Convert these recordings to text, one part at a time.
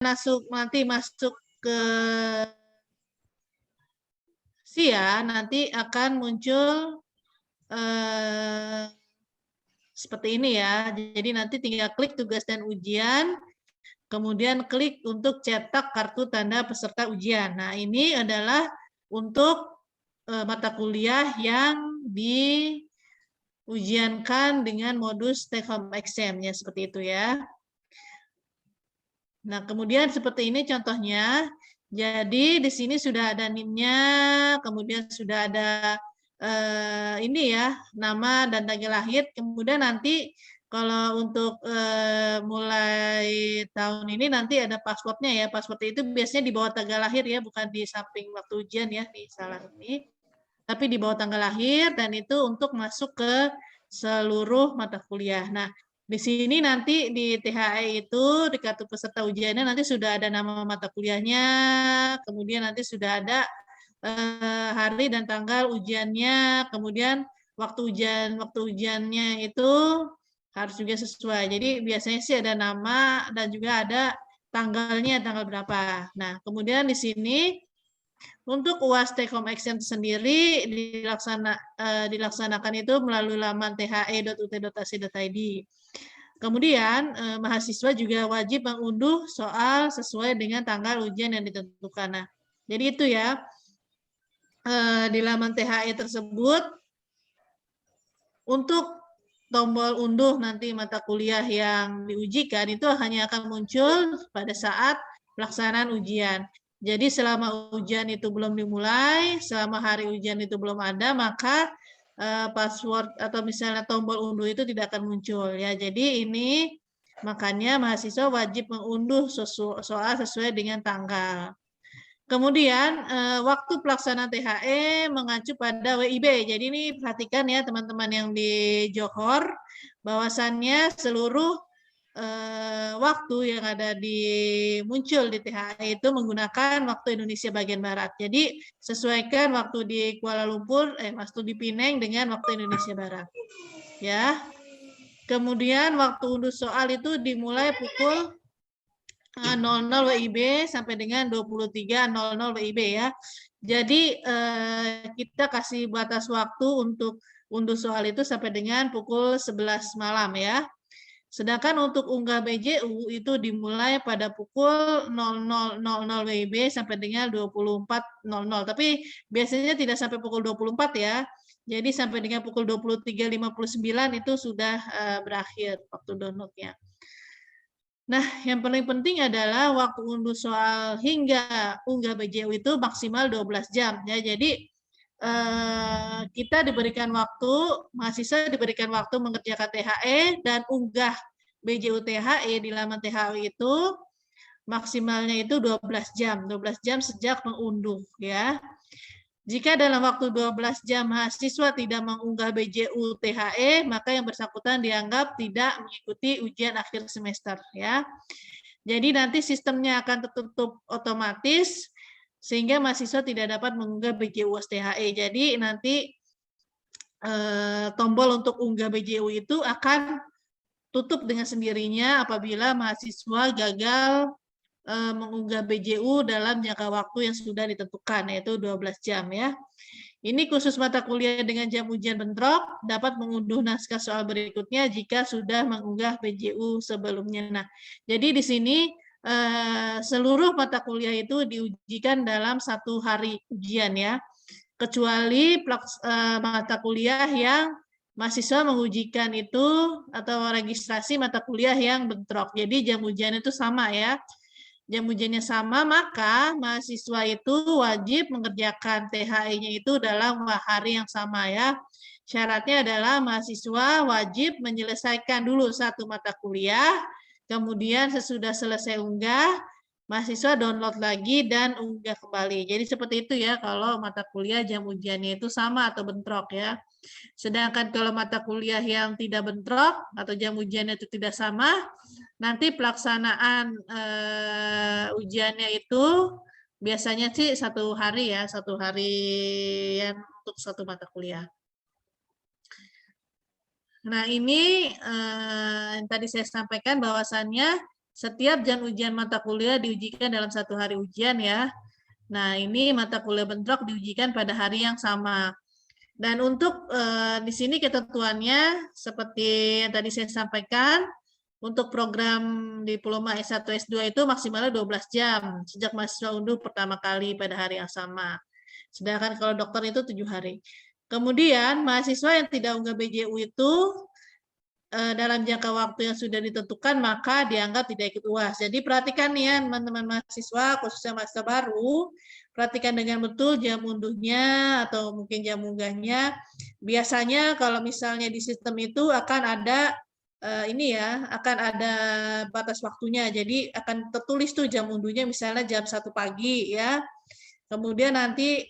nanti masuk ke SIA, nanti akan muncul seperti ini ya. Jadi nanti tinggal klik tugas dan ujian, kemudian klik untuk cetak kartu tanda peserta ujian. Nah, ini adalah untuk mata kuliah yang diujiankan dengan modus take home exam ya, seperti itu ya. Nah, kemudian seperti ini contohnya. Jadi di sini sudah ada NIM-nya, kemudian sudah ada ini ya, nama dan tanggal lahir. Kemudian nanti kalau untuk mulai tahun ini nanti ada passwordnya ya. Password itu biasanya di bawah tanggal lahir ya, bukan di samping waktu ujian ya, di salah ini. Tapi di bawah tanggal lahir, dan itu untuk masuk ke seluruh mata kuliah. Nah, di sini nanti di THE itu, di kartu peserta ujiannya nanti sudah ada nama mata kuliahnya, kemudian nanti sudah ada hari dan tanggal ujiannya, kemudian waktu ujiannya itu harus juga sesuai. Jadi biasanya sih ada nama dan juga ada tanggalnya, tanggal berapa. Nah, kemudian di sini untuk UAS Take Home Exam sendiri dilaksanakan itu melalui laman the.ut.ac.id. Kemudian mahasiswa juga wajib mengunduh soal sesuai dengan tanggal ujian yang ditentukan. Nah, jadi itu ya, di laman THE tersebut untuk tombol unduh nanti mata kuliah yang diujikan itu hanya akan muncul pada saat pelaksanaan ujian. Jadi selama ujian itu belum dimulai, selama hari ujian itu belum ada, maka password atau misalnya tombol unduh itu tidak akan muncul ya. Jadi ini makanya mahasiswa wajib mengunduh soal sesuai dengan tanggal. Kemudian waktu pelaksanaan THE mengacu pada WIB. Jadi ini perhatikan ya teman-teman yang di Johor, bahwasannya seluruh waktu yang ada muncul di THE itu menggunakan waktu Indonesia bagian Barat. Jadi sesuaikan waktu di Kuala Lumpur, waktu di Penang dengan waktu Indonesia Barat. Ya. Kemudian waktu unduh soal itu dimulai pukul 00 WIB sampai dengan 23.00 WIB ya. Jadi kita kasih batas waktu untuk unduh soal itu sampai dengan pukul 11 malam ya. Sedangkan untuk unggah BJU itu dimulai pada pukul 00.00 WIB sampai dengan 24.00. Tapi biasanya tidak sampai pukul 24 ya. Jadi sampai dengan pukul 23.59 itu sudah berakhir waktu downloadnya. Nah, yang paling penting adalah waktu unduh soal hingga unggah BJU itu maksimal 12 jam ya. Jadi kita diberikan waktu, mahasiswa diberikan waktu mengerjakan THE dan unggah BJU THE di laman THE itu maksimalnya itu 12 jam. 12 jam sejak mengunduh ya. Jika dalam waktu 12 jam mahasiswa tidak mengunggah BJU THE, maka yang bersangkutan dianggap tidak mengikuti ujian akhir semester ya. Jadi nanti sistemnya akan tertutup otomatis sehingga mahasiswa tidak dapat mengunggah BJU THE. Jadi nanti tombol untuk unggah BJU itu akan tutup dengan sendirinya apabila mahasiswa gagal mengunggah BJU dalam jangka waktu yang sudah ditentukan, yaitu 12 jam ya. Ini khusus mata kuliah dengan jam ujian bentrok, dapat mengunduh naskah soal berikutnya jika sudah mengunggah BJU sebelumnya. Nah, jadi di sini seluruh mata kuliah itu diujikan dalam satu hari ujian ya, kecuali mata kuliah yang mahasiswa mengujikan itu atau registrasi mata kuliah yang bentrok. Jadi jam ujian itu sama ya. Jam ujiannya sama, maka mahasiswa itu wajib mengerjakan THE-nya itu dalam hari yang sama ya. Syaratnya adalah mahasiswa wajib menyelesaikan dulu satu mata kuliah, kemudian sesudah selesai unggah, mahasiswa download lagi dan unggah kembali. Jadi seperti itu ya kalau mata kuliah jam ujiannya itu sama atau bentrok ya. Sedangkan kalau mata kuliah yang tidak bentrok atau jam ujiannya itu tidak sama, nanti pelaksanaan ujiannya itu biasanya sih satu hari ya, satu harian untuk satu mata kuliah. Nah ini yang tadi saya sampaikan bahwasannya setiap jam ujian mata kuliah diujikan dalam 1 hari ujian ya. Nah, ini mata kuliah bentrok diujikan pada hari yang sama. Dan untuk di sini ketentuannya seperti yang tadi saya sampaikan, untuk program diploma S1 S2 itu maksimalnya 12 jam sejak mahasiswa unduh pertama kali pada hari yang sama. Sedangkan kalau dokter itu 7 hari. Kemudian mahasiswa yang tidak unggah BJU itu dalam jangka waktu yang sudah ditentukan maka dianggap tidak ikut UAS. Jadi perhatikan nih ya teman-teman mahasiswa, khususnya mahasiswa baru, perhatikan dengan betul jam unduhnya atau mungkin jam unggahnya. Biasanya kalau misalnya di sistem itu akan ada ini ya, akan ada batas waktunya. Jadi akan tertulis tuh jam unduhnya misalnya jam 1 pagi ya. Kemudian nanti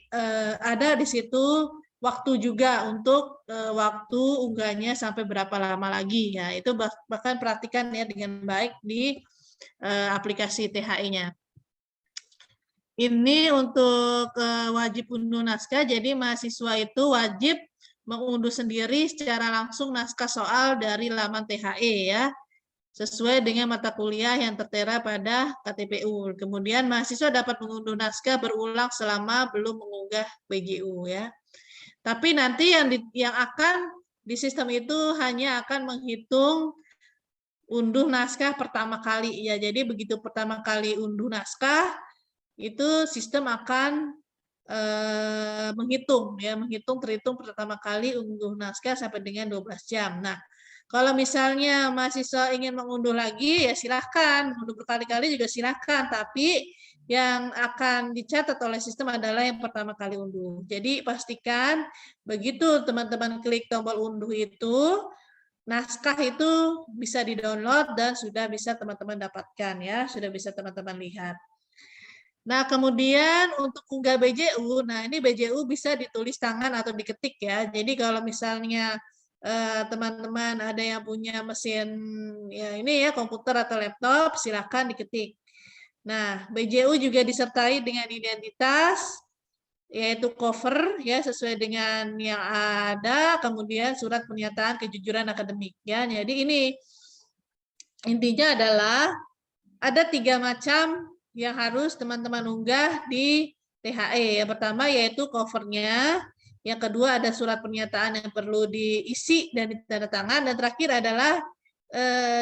ada di situ waktu juga untuk waktu unggahnya sampai berapa lama lagi ya. Itu bahkan perhatikan ya dengan baik di aplikasi THE-nya. Ini untuk wajib unduh naskah, jadi mahasiswa itu wajib mengunduh sendiri secara langsung naskah soal dari laman THE ya, sesuai dengan mata kuliah yang tertera pada KTPU. Kemudian mahasiswa dapat mengunduh naskah berulang selama belum mengunggah BJU ya. Tapi nanti yang akan di sistem itu hanya akan menghitung unduh naskah pertama kali ya. Jadi begitu pertama kali unduh naskah itu sistem akan menghitung terhitung pertama kali unduh naskah sampai dengan 12 jam. Nah, kalau misalnya mahasiswa ingin mengunduh lagi ya silahkan, mengunduh berkali-kali juga silahkan, tapi yang akan dicatat oleh sistem adalah yang pertama kali unduh. Jadi pastikan begitu teman-teman klik tombol unduh itu, naskah itu bisa di-download dan sudah bisa teman-teman dapatkan ya, sudah bisa teman-teman lihat. Nah, kemudian untuk unggah BJU, nah ini BJU bisa ditulis tangan atau diketik ya. Jadi kalau misalnya teman-teman ada yang punya mesin ya ini ya komputer atau laptop, silakan diketik. Nah, BJU juga disertai dengan identitas, yaitu cover ya sesuai dengan yang ada, kemudian surat pernyataan kejujuran akademik ya. Jadi ini intinya adalah ada 3 macam yang harus teman-teman unggah di THE. Yang pertama yaitu covernya, yang kedua ada surat pernyataan yang perlu diisi dan ditandatangan, dan terakhir adalah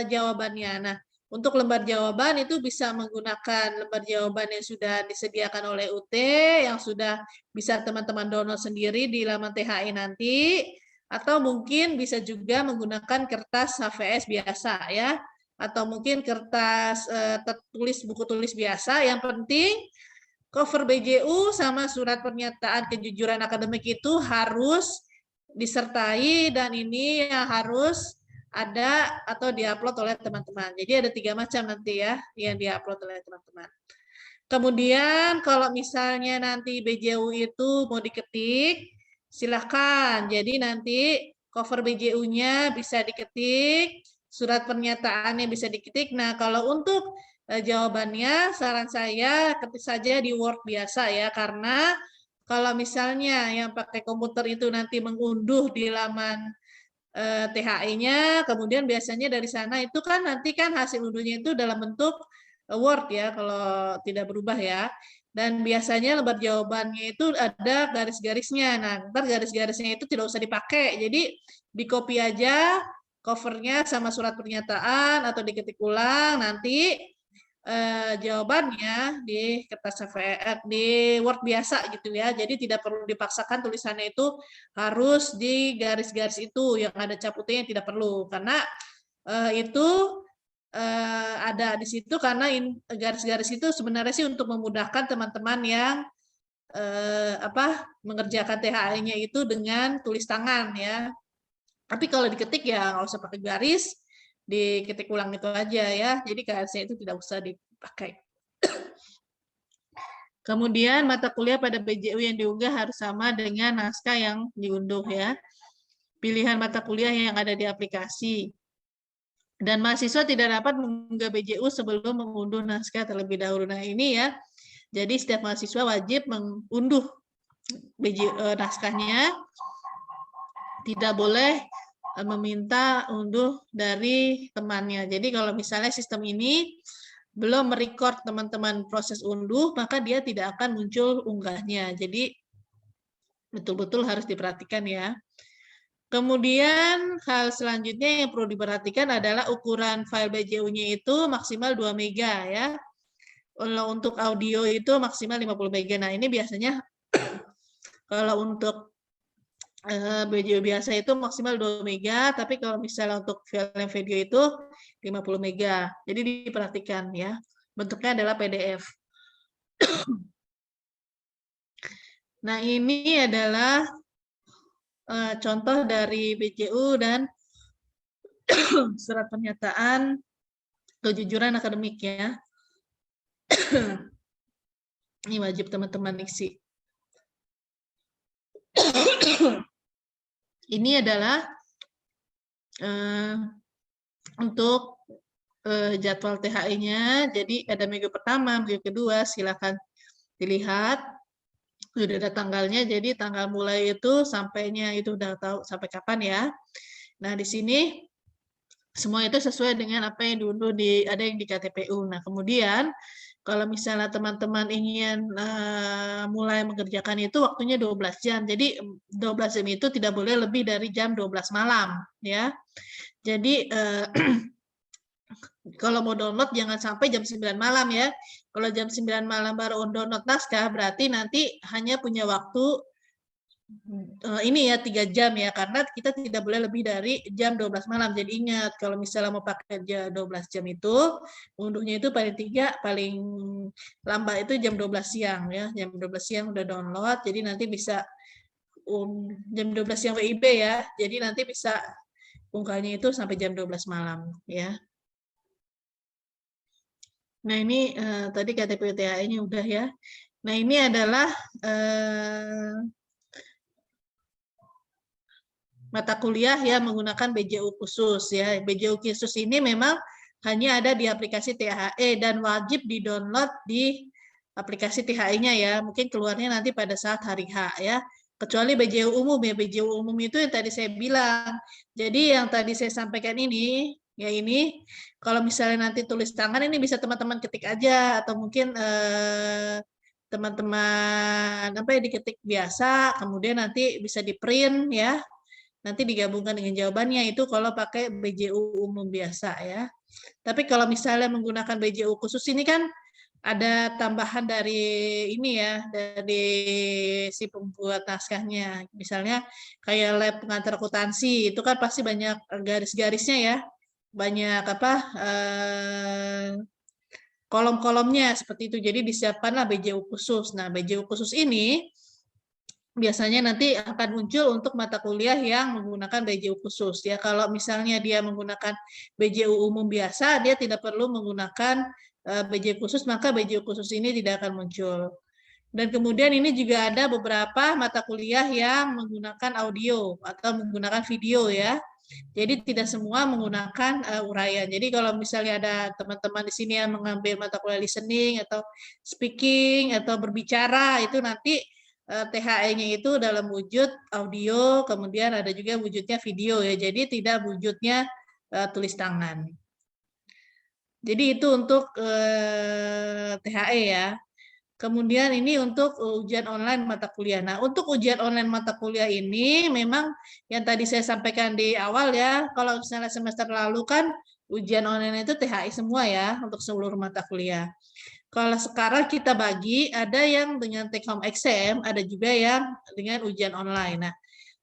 jawabannya. Nah, untuk lembar jawaban itu bisa menggunakan lembar jawaban yang sudah disediakan oleh UT, yang sudah bisa teman-teman download sendiri di laman THE nanti, atau mungkin bisa juga menggunakan kertas HVS biasa ya, atau mungkin kertas tertulis buku tulis biasa. Yang penting cover BJU sama surat pernyataan kejujuran akademik itu harus disertai, dan ini yang harus ada atau diupload oleh teman-teman. Jadi ada 3 macam nanti ya yang diupload oleh teman-teman. Kemudian kalau misalnya nanti BJU itu mau diketik, silahkan. Jadi nanti cover BJU-nya bisa diketik, surat pernyataannya bisa diketik. Nah, kalau untuk jawabannya, saran saya ketik saja di Word biasa ya, karena kalau misalnya yang pakai komputer itu nanti mengunduh di laman THE-nya, kemudian biasanya dari sana itu kan nanti kan hasil unduhnya itu dalam bentuk Word ya, kalau tidak berubah ya. Dan biasanya lembar jawabannya itu ada garis-garisnya. Nah, ntar garis-garisnya itu tidak usah dipakai. Jadi di-copy aja covernya sama surat pernyataan atau diketik ulang, nanti jawabannya di kertas di Word biasa gitu ya. Jadi tidak perlu dipaksakan tulisannya itu harus di garis-garis itu yang ada cap putihnya, tidak perlu, karena itu ada di situ karena garis-garis itu sebenarnya sih untuk memudahkan teman-teman yang mengerjakan THE-nya itu dengan tulis tangan ya. Tapi kalau diketik ya nggak usah pakai garis, diketik ulang itu aja ya. Jadi garisnya itu tidak usah dipakai. Kemudian mata kuliah pada BJU yang diunggah harus sama dengan naskah yang diunduh ya. Pilihan mata kuliah yang ada di aplikasi. Dan mahasiswa tidak dapat mengunggah BJU sebelum mengunduh naskah terlebih dahulu. Nah ini ya, jadi setiap mahasiswa wajib mengunduh naskahnya, tidak boleh meminta unduh dari temannya. Jadi kalau misalnya sistem ini belum merecord teman-teman proses unduh, maka dia tidak akan muncul unggahnya. Jadi betul-betul harus diperhatikan ya. Kemudian hal selanjutnya yang perlu diperhatikan adalah ukuran file BJU-nya itu maksimal 2 mega ya. Kalau untuk audio itu maksimal 50 mega. Nah, ini biasanya kalau untuk BJU biasa itu maksimal 2 mega, tapi kalau misalnya untuk film video itu 50 mega. Jadi diperhatikan ya. Bentuknya adalah PDF. Nah, ini adalah contoh dari BJU dan surat pernyataan kejujuran akademik ya. Ini wajib teman-teman isi. Ini adalah untuk jadwal THE-nya. Jadi ada minggu pertama, minggu kedua, silakan dilihat. Sudah ada tanggalnya, jadi tanggal mulai itu sampainya itu udah tahu sampai kapan ya. Nah, di sini semua itu sesuai dengan apa yang diunduh ada yang di KTPU. Nah, kemudian kalau misalnya teman-teman ingin mulai mengerjakan itu waktunya 12 jam. Jadi 12 jam itu tidak boleh lebih dari jam 12 malam ya. Jadi kalau mau download jangan sampai jam 9 malam ya. Kalau jam 9 malam baru download naskah berarti nanti hanya punya waktu ini ya 3 jam ya, karena kita tidak boleh lebih dari jam 12 malam. Jadi ingat kalau misalnya mau pakai 12 jam itu unduhnya itu paling lambat itu jam 12 siang ya. Jam 12 siang udah download, jadi nanti bisa jam 12 siang WIB ya. Jadi nanti bisa unggahnya itu sampai jam 12 malam ya. Nah, ini tadi KTP THE-nya udah ya. Nah, ini adalah mata kuliah yang menggunakan BJU khusus ya. BJU khusus ini memang hanya ada di aplikasi THE dan wajib di-download di aplikasi THE-nya ya. Mungkin keluarnya nanti pada saat hari H ya. Kecuali BJU umum ya. BJU umum itu yang tadi saya bilang. Jadi yang tadi saya sampaikan ini ya, ini kalau misalnya nanti tulis tangan ini bisa teman-teman ketik aja atau mungkin teman-teman apa ya diketik biasa, kemudian nanti bisa di print ya, nanti digabungkan dengan jawabannya. Itu kalau pakai BJU umum biasa ya. Tapi kalau misalnya menggunakan BJU khusus ini kan ada tambahan dari ini ya, dari si pembuat naskahnya. Misalnya kayak lab pengantar akuntansi, itu kan pasti banyak garis-garisnya ya. Banyak apa kolom-kolomnya seperti itu. Jadi disiapkanlah BJU khusus. Nah, BJU khusus ini biasanya nanti akan muncul untuk mata kuliah yang menggunakan BJU khusus ya. Kalau misalnya dia menggunakan BJU umum biasa, dia tidak perlu menggunakan BJU khusus, maka BJU khusus ini tidak akan muncul. Dan kemudian ini juga ada beberapa mata kuliah yang menggunakan audio atau menggunakan video ya. Jadi tidak semua menggunakan uraian. Jadi kalau misalnya ada teman-teman di sini yang mengambil mata kuliah listening atau speaking atau berbicara, itu nanti THE-nya itu dalam wujud audio, kemudian ada juga wujudnya video ya. Jadi tidak wujudnya tulis tangan. Jadi itu untuk THE ya. Kemudian ini untuk ujian online mata kuliah. Nah, untuk ujian online mata kuliah ini memang yang tadi saya sampaikan di awal ya, kalau misalnya semester lalu kan ujian online itu THI semua ya untuk seluruh mata kuliah. Kalau sekarang kita bagi, ada yang dengan take home exam, ada juga yang dengan ujian online. Nah,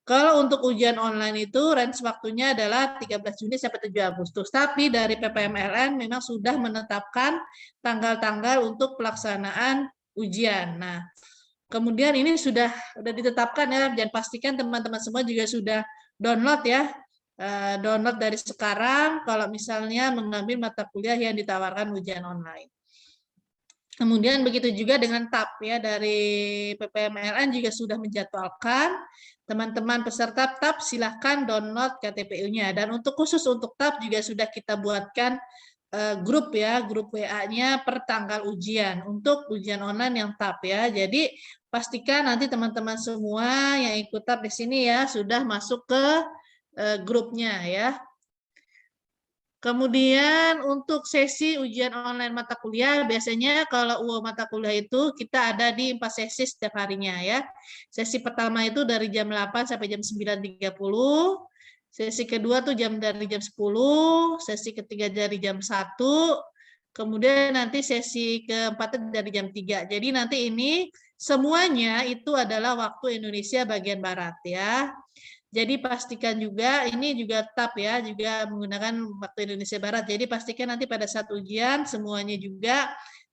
kalau untuk ujian online itu range waktunya adalah 13 Juni sampai 7 Agustus. Tapi dari PPMLN memang sudah menetapkan tanggal-tanggal untuk pelaksanaan ujian. Nah, kemudian ini sudah ditetapkan ya, dan pastikan teman-teman semua juga sudah download ya. Download dari sekarang kalau misalnya mengambil mata kuliah yang ditawarkan ujian online. Kemudian begitu juga dengan TAP ya, dari PPMLN juga sudah menjadwalkan teman-teman peserta TAP silahkan download KTPU-nya. Dan untuk khusus untuk TAP juga sudah kita buatkan grup ya, grup WA-nya per tanggal ujian untuk ujian online yang TAP ya. Jadi pastikan nanti teman-teman semua yang ikut TAP di sini ya sudah masuk ke grupnya ya. Kemudian untuk sesi ujian online mata kuliah, biasanya kalau UO mata kuliah itu kita ada di 4 sesi setiap harinya ya. Sesi pertama itu dari jam 8 sampai jam 9.30. Sesi kedua tuh dari jam 10, sesi ketiga dari jam 1, kemudian nanti sesi keempat dari jam 3. Jadi nanti ini semuanya itu adalah waktu Indonesia bagian Barat ya. Jadi pastikan juga ini juga TAP ya, juga menggunakan waktu Indonesia Barat. Jadi pastikan nanti pada saat ujian semuanya juga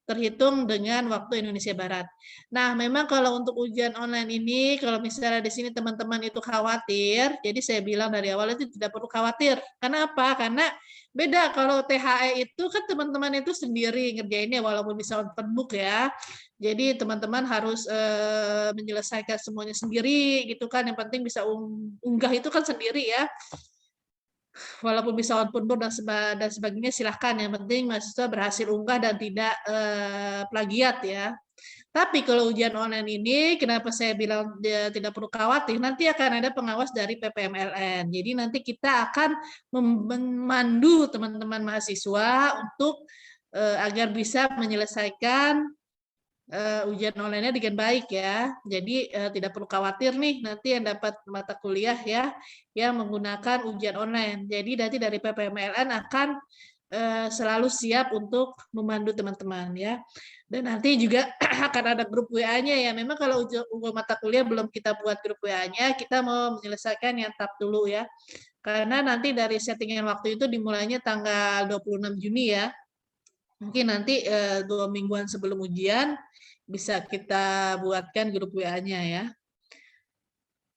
terhitung dengan waktu Indonesia Barat. Nah, memang kalau untuk ujian online ini, kalau misalnya di sini teman-teman itu khawatir, jadi saya bilang dari awal itu tidak perlu khawatir. Karena apa? Karena beda kalau THE itu kan teman-teman itu sendiri ngerjainnya walaupun bisa open book ya. Jadi teman-teman harus menyelesaikan semuanya sendiri gitu kan. Yang penting bisa unggah itu kan sendiri ya. Walaupun bisa open book dan sebagainya silahkan. Yang penting mahasiswa berhasil unggah dan tidak plagiat ya. Tapi kalau ujian online ini, kenapa saya bilang dia tidak perlu khawatir, nanti akan ada pengawas dari PPMLN. Jadi nanti kita akan memandu teman-teman mahasiswa untuk agar bisa menyelesaikan ujian online-nya dengan baik ya. Jadi tidak perlu khawatir nih nanti yang dapat mata kuliah ya yang menggunakan ujian online. Jadi nanti dari PPMLN akan selalu siap untuk memandu teman-teman ya. Dan nanti juga akan ada grup WA-nya ya. Memang kalau ujian mata kuliah belum kita buat grup WA-nya, kita mau menyelesaikan yang TAP dulu ya. Karena nanti dari settingan waktu itu dimulainya tanggal 26 Juni ya. Mungkin nanti 2 mingguan sebelum ujian bisa kita buatkan grup WA-nya ya.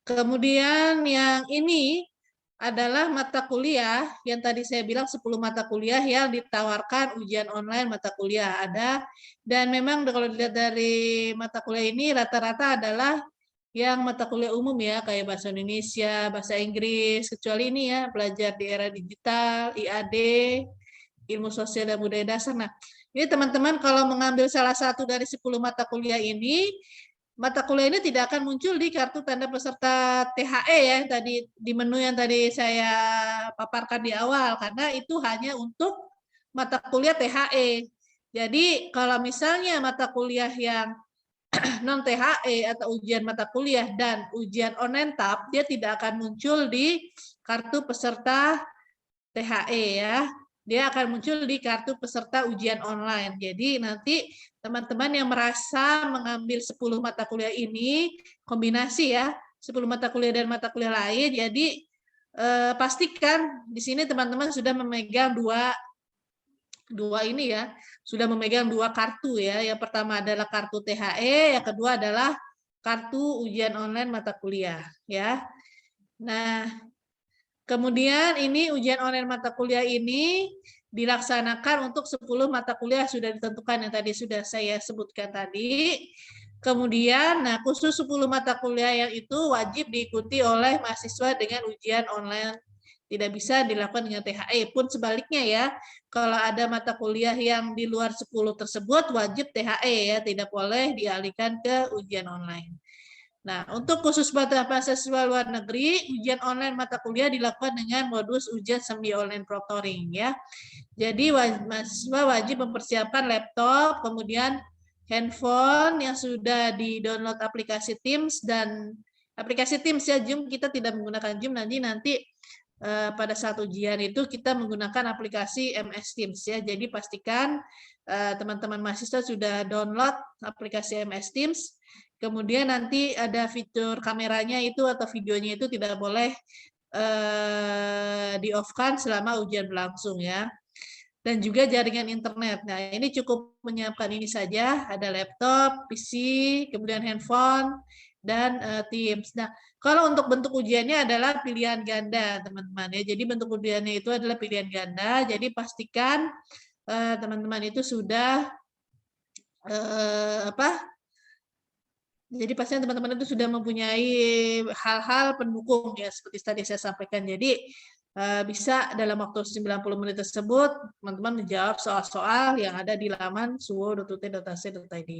Kemudian yang ini adalah mata kuliah yang tadi saya bilang 10 mata kuliah yang ditawarkan ujian online mata kuliah ada. Dan memang kalau dilihat dari mata kuliah ini rata-rata adalah yang mata kuliah umum ya, kayak bahasa Indonesia, bahasa Inggris, kecuali ini ya, belajar di era digital, IAD, ilmu sosial dan budaya dasar. Nah, ini teman-teman kalau mengambil salah satu dari 10 mata kuliah ini, mata kuliah ini tidak akan muncul di kartu tanda peserta THE ya, tadi di menu yang tadi saya paparkan di awal, karena itu hanya untuk mata kuliah THE. Jadi kalau misalnya mata kuliah yang non THE atau ujian mata kuliah dan ujian online TAP, dia tidak akan muncul di kartu peserta THE ya. Dia akan muncul di kartu peserta ujian online. Jadi nanti teman-teman yang merasa mengambil 10 mata kuliah ini, kombinasi ya, 10 mata kuliah dan mata kuliah lain, jadi pastikan di sini teman-teman sudah memegang dua ini ya, sudah memegang 2 kartu ya. Yang pertama adalah kartu THE, yang kedua adalah kartu ujian online mata kuliah ya. Nah, kemudian ini ujian online mata kuliah ini dilaksanakan untuk 10 mata kuliah sudah ditentukan yang tadi sudah saya sebutkan tadi. Kemudian, nah khusus 10 mata kuliah yang itu wajib diikuti oleh mahasiswa dengan ujian online. Tidak bisa dilakukan dengan THE. Pun sebaliknya ya, kalau ada mata kuliah yang di luar 10 tersebut wajib THE ya, tidak boleh dialihkan ke ujian online. Nah, untuk khusus mahasiswa luar negeri, ujian online mata kuliah dilakukan dengan modus ujian semi online proctoring ya. Jadi mahasiswa wajib mempersiapkan laptop, kemudian handphone yang sudah di-download aplikasi Teams dan aplikasi Teams ya, Zoom kita tidak menggunakan Zoom nanti pada saat ujian itu kita menggunakan aplikasi MS Teams ya. Jadi pastikan teman-teman mahasiswa sudah download aplikasi MS Teams. Kemudian nanti ada fitur kameranya itu atau videonya itu tidak boleh di-off-kan selama ujian berlangsung ya. Dan juga jaringan internet. Nah, ini cukup menyiapkan ini saja, ada laptop, PC, kemudian handphone, dan Teams. Nah, kalau untuk bentuk ujiannya adalah pilihan ganda, teman-teman ya. Jadi bentuk ujiannya itu adalah pilihan ganda. Jadi pastikan teman-teman itu sudah jadi pastinya teman-teman itu sudah mempunyai hal-hal pendukung ya seperti tadi saya sampaikan. Jadi bisa dalam waktu 90 menit tersebut teman-teman menjawab soal-soal yang ada di laman suwo.ut.ac.id.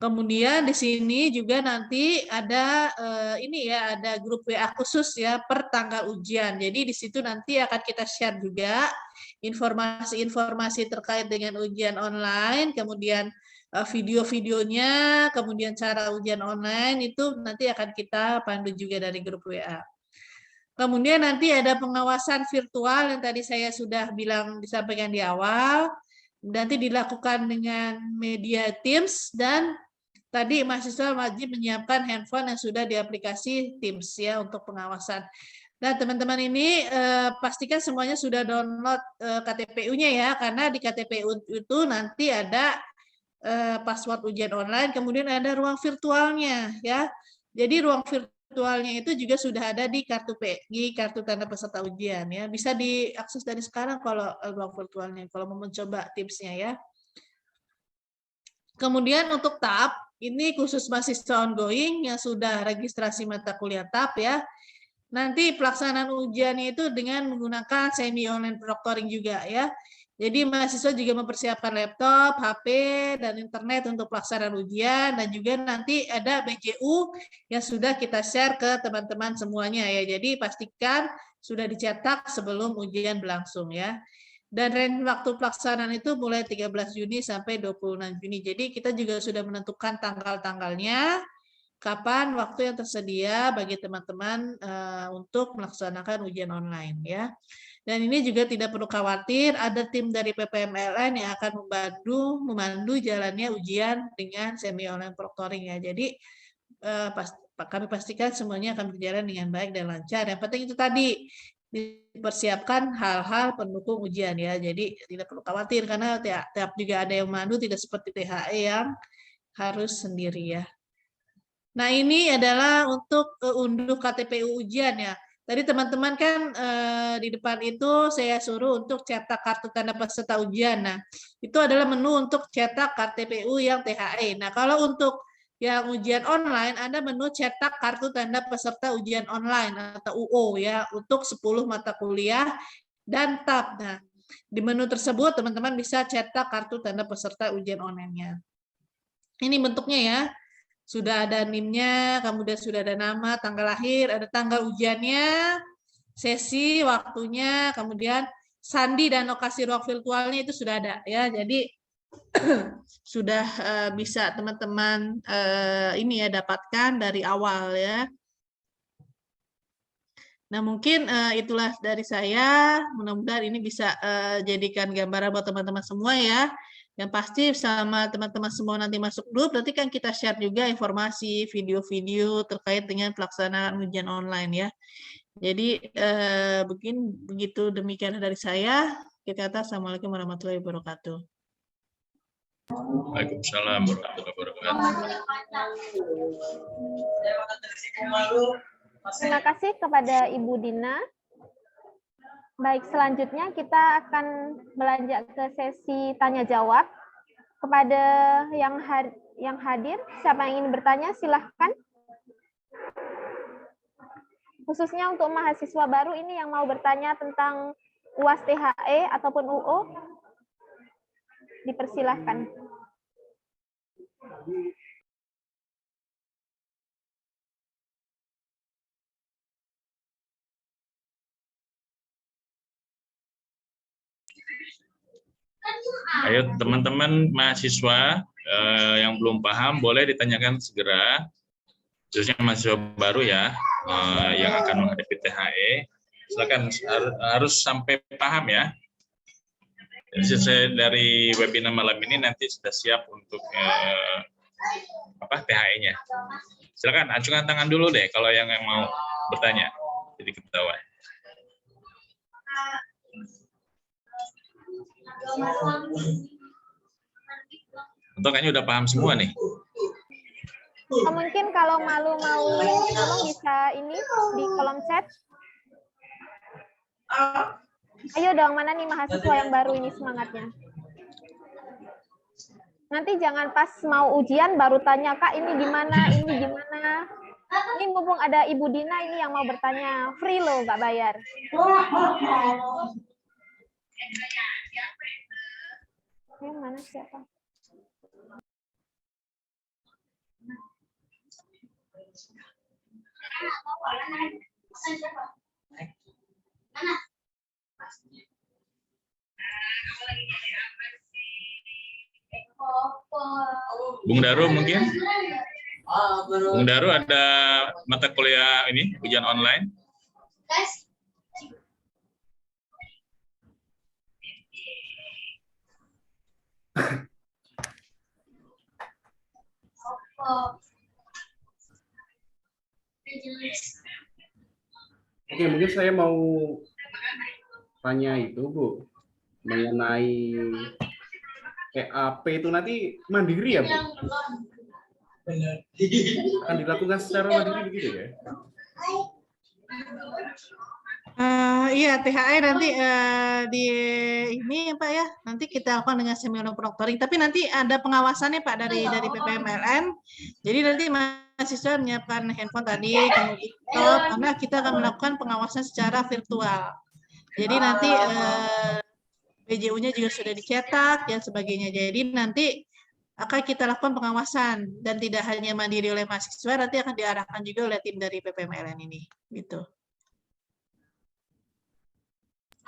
Kemudian di sini juga nanti ada ini ya, ada grup WA khusus ya per tanggal ujian. Jadi di situ nanti akan kita share juga informasi-informasi terkait dengan ujian online, kemudian video-videonya, kemudian cara ujian online itu nanti akan kita pandu juga dari grup WA. Kemudian nanti ada pengawasan virtual yang tadi saya sudah bilang disampaikan di awal. Nanti dilakukan dengan media Teams dan tadi mahasiswa wajib menyiapkan handphone yang sudah di aplikasi Teams ya untuk pengawasan. Nah, teman-teman ini pastikan semuanya sudah download KTPU-nya ya, karena di KTPU itu nanti ada password ujian online, kemudian ada ruang virtualnya ya. Jadi ruang virtualnya itu juga sudah ada di kartu tanda peserta ujian ya. Bisa diakses dari sekarang kalau ruang virtualnya, kalau mau mencoba tipsnya ya. Kemudian untuk TAP, ini khusus mahasiswa ongoing yang sudah registrasi mata kuliah TAP ya. Nanti pelaksanaan ujiannya itu dengan menggunakan semi online proctoring juga ya. Jadi mahasiswa juga mempersiapkan laptop, HP, dan internet untuk pelaksanaan ujian, dan juga nanti ada BJU yang sudah kita share ke teman-teman semuanya ya. Jadi pastikan sudah dicetak sebelum ujian berlangsung ya. Dan range waktu pelaksanaan itu mulai 13 Juni sampai 26 Juni. Jadi kita juga sudah menentukan tanggal-tanggalnya, kapan waktu yang tersedia bagi teman-teman untuk melaksanakan ujian online ya. Dan ini juga tidak perlu khawatir, ada tim dari PPMLN yang akan memandu jalannya ujian dengan semi online proctoring ya. Jadi kami pastikan semuanya akan berjalan dengan baik dan lancar. Yang penting itu tadi dipersiapkan hal-hal pendukung ujian ya. Jadi tidak perlu khawatir karena tiap juga ada yang memandu, tidak seperti THE yang harus sendiri ya. Nah, ini adalah untuk unduh KTPU ujian ya. Tadi teman-teman kan di depan itu saya suruh untuk cetak kartu tanda peserta ujian. Nah, itu adalah menu untuk cetak KTPU yang THE. Nah, kalau untuk yang ujian online, ada menu cetak kartu tanda peserta ujian online atau UO ya, untuk 10 mata kuliah dan TAP. Nah, di menu tersebut teman-teman bisa cetak kartu tanda peserta ujian online-nya. Ini bentuknya ya. Sudah ada NIM-nya, kemudian sudah ada nama, tanggal lahir, ada tanggal ujiannya, sesi, waktunya, kemudian sandi dan lokasi ruang virtualnya itu sudah ada ya. Jadi sudah bisa teman-teman ini ya dapatkan dari awal ya. Nah, mungkin itulah dari saya. Mudah-mudahan ini bisa jadikan gambaran buat teman-teman semua ya. Yang pasti sama teman-teman semua nanti masuk grup, nanti kan kita share juga informasi, video-video terkait dengan pelaksanaan ujian online ya. Jadi begitu demikian dari saya. Kita kata Assalamualaikum warahmatullahi wabarakatuh. Waalaikumsalam warahmatullahi wabarakatuh. Terima kasih kepada Ibu Dina. Baik, selanjutnya kita akan beranjak ke sesi tanya jawab. Kepada yang hadir, siapa yang ingin bertanya silahkan. Khususnya untuk mahasiswa baru ini yang mau bertanya tentang UAS THE ataupun UO, dipersilahkan. Ayo teman-teman mahasiswa yang belum paham boleh ditanyakan segera, khususnya mahasiswa baru ya yang akan menghadapi THE. Silakan, harus sampai paham ya. Jadi selesai dari webinar malam ini nanti sudah siap untuk THE-nya. Silakan acungkan tangan dulu deh kalau yang mau bertanya. Jadi ketahuan. Atau kayaknya udah paham semua nih. Mungkin kalau malu mau ngomong bisa ini di kolom chat. Ayo dong, mana nih mahasiswa yang baru ini semangatnya. Nanti jangan pas mau ujian baru tanya, Kak ini gimana, ini gimana. Ini mumpung ada Ibu Dina ini yang mau bertanya, free loh, nggak bayar. Mana siapa? Bung Daru mungkin? Bung Daru ada mata kuliah ini, ujian online? Oke, mungkin saya mau tanya itu, Bu, mengenai TAP itu nanti mandiri ya, Bu? Akan dilakukan secara mandiri begitu ya? Iya, THE nanti di ini Pak ya, nanti kita lakukan dengan seminar proctoring. Tapi nanti ada pengawasannya Pak dari PPMLN. Jadi nanti mahasiswa menyiapkan handphone tadi, kemudian laptop, karena kita akan melakukan pengawasan secara virtual. Jadi nanti BJU-nya juga sudah dicetak dan sebagainya. Jadi nanti akan kita lakukan pengawasan dan tidak hanya mandiri oleh mahasiswa, nanti akan diarahkan juga oleh tim dari PPMLN ini, gitu.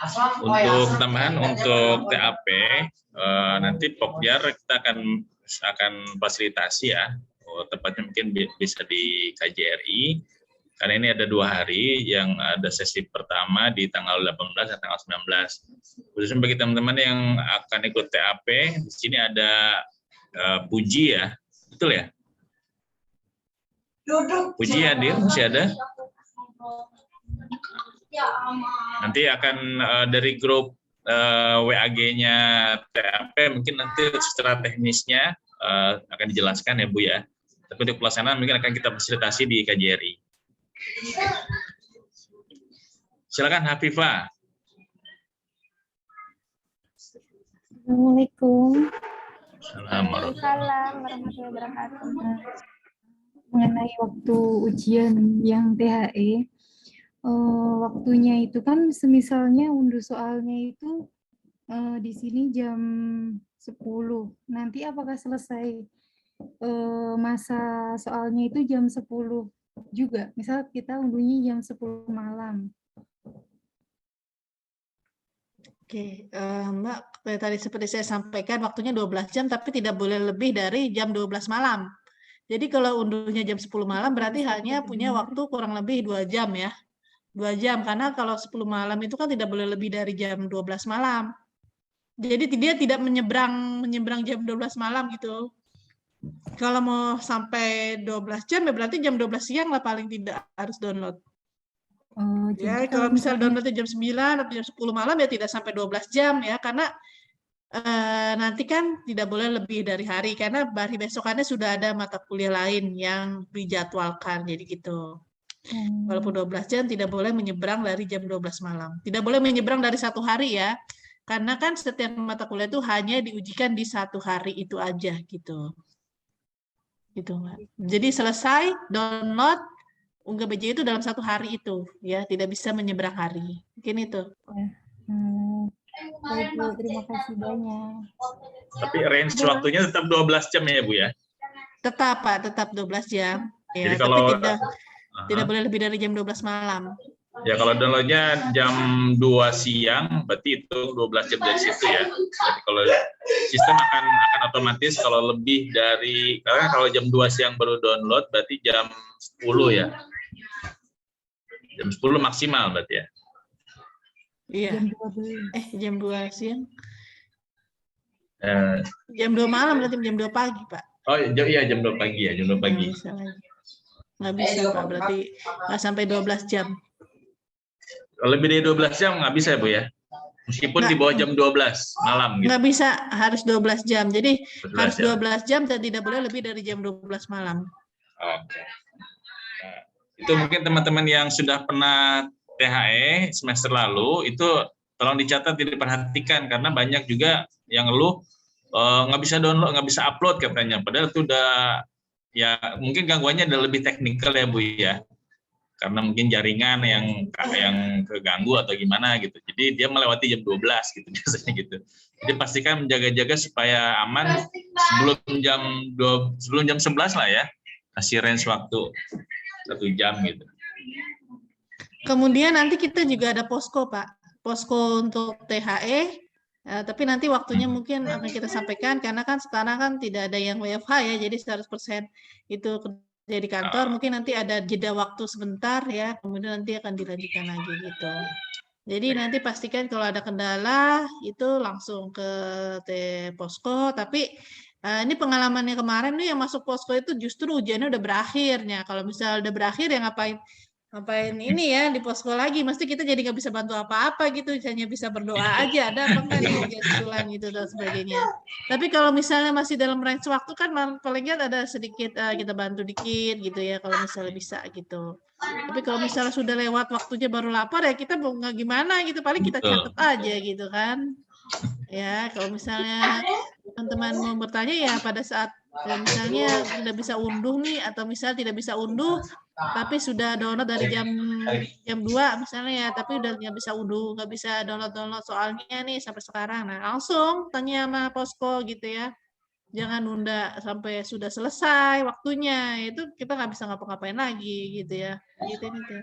Untuk tambahan untuk TAP nanti Pokjar kita akan fasilitasi ya, tepatnya mungkin bisa di KJRI karena ini ada 2 hari yang ada sesi pertama di tanggal 18 dan tanggal 19. Khususnya bagi teman-teman yang akan ikut TAP, di sini ada Puji ya, betul ya? Puji hadir, masih ada? Nanti akan dari grup WAG-nya TAP mungkin nanti secara teknisnya akan dijelaskan ya Bu ya. Tapi untuk pelaksanaan mungkin akan kita fasilitasi di KJRI. Silakan Hafifah. Assalamualaikum. Assalamualaikum warahmatullahi wabarakatuh. Mengenai waktu ujian yang THE, waktunya itu kan semisalnya unduh soalnya itu di sini jam 10. Nanti apakah selesai masa soalnya itu jam 10 juga? Misal kita unduhnya jam 10 malam. Oke, Mbak, tadi seperti saya sampaikan waktunya 12 jam tapi tidak boleh lebih dari jam 12 malam. Jadi kalau unduhnya jam 10 malam berarti hanya punya waktu kurang lebih 2 jam ya. 2 jam, karena kalau 10 malam itu kan tidak boleh lebih dari jam 12 malam. Jadi dia tidak menyeberang jam 12 malam gitu. Kalau mau sampai 12 jam ya berarti jam 12 siang lah paling tidak harus download. Ya, kalau misal downloadnya jam 9 atau jam 10 malam ya tidak sampai 12 jam ya, karena nanti kan tidak boleh lebih dari hari, karena hari besokannya sudah ada mata kuliah lain yang dijadwalkan, jadi gitu. Walaupun 12 jam tidak boleh menyeberang dari jam 12 malam. Tidak boleh menyeberang dari 1 hari ya. Karena kan setiap mata kuliah itu hanya diujikan di 1 hari itu aja gitu. Gitu, Mbak. Jadi selesai download unggah BJ itu dalam 1 hari itu ya, tidak bisa menyeberang hari. Mungkin itu. Baik, Bu, terima kasih banyak. Tapi range waktunya tetap 12 jam ya Bu ya? Tetap Pak, tetap 12 jam. Ya, jadi kalau tapi tidak boleh lebih dari jam 12 malam. Ya kalau downloadnya jam 2 siang, berarti itu 12 jam dari situ ya. Jadi kalau sistem akan otomatis kalau lebih dari, karena kalau jam 2 siang baru download, berarti jam 10 ya. Jam 10 maksimal berarti ya. Iya. Jam 12. Jam 2 siang. Jam 2 malam berarti jam 2 pagi, Pak. Oh iya, jam 2 pagi ya, jam 2 pagi. Nggak bisa, Pak, berarti nggak sampai 12 jam. Lebih dari 12 jam nggak bisa ya, Bu ya? Meskipun di bawah jam 12 malam gitu. Nggak bisa, harus 12 jam. Jadi 12 harus jam. 12 jam dan tidak boleh lebih dari jam 12 malam. Oke. Nah, itu mungkin teman-teman yang sudah pernah THE semester lalu, itu tolong dicatat, diperhatikan, karena banyak juga yang ngeluh nggak bisa download, nggak bisa upload katanya. Padahal itu udah, ya mungkin gangguannya ada lebih teknikal ya Bu ya. Karena mungkin jaringan yang keganggu atau gimana gitu. Jadi dia melewati jam 12 gitu biasanya gitu. Jadi pastikan menjaga-jaga supaya aman sebelum jam 11 lah ya. Kasih range waktu. 1 jam gitu. Kemudian nanti kita juga ada posko, Pak. Posko untuk THE, tapi nanti waktunya mungkin akan kita sampaikan, karena kan sekarang kan tidak ada yang WFH ya, jadi 100% itu kerja di kantor, mungkin nanti ada jeda waktu sebentar ya, kemudian nanti akan dilanjutkan lagi gitu. Jadi nanti pastikan kalau ada kendala, itu langsung ke posko, tapi ini pengalamannya kemarin nih yang masuk posko itu justru ujiannya udah berakhirnya. Kalau misalnya udah berakhir ya ngapain ini ya di posko lagi, mesti kita jadi nggak bisa bantu apa-apa gitu, hanya bisa berdoa aja ada apa enggak nih ujian susulan gitu dan sebagainya. Tapi kalau misalnya masih dalam range waktu kan paling nggak ada sedikit kita bantu dikit gitu ya kalau misalnya bisa gitu. Tapi kalau misalnya sudah lewat waktunya baru lapor ya kita mau nggak gimana gitu, paling kita catat aja gitu kan. Ya kalau misalnya teman-teman mau bertanya ya pada saat misalnya tidak bisa unduh nih, atau misalnya tidak bisa unduh tapi sudah download dari jam 2 misalnya ya, tapi udah nggak bisa unduh, nggak bisa download soalnya nih sampai sekarang. Nah langsung tanya sama posko gitu ya, jangan nunda sampai sudah selesai waktunya, itu kita nggak bisa ngapa-ngapain lagi gitu ya. Gitu nih tuh.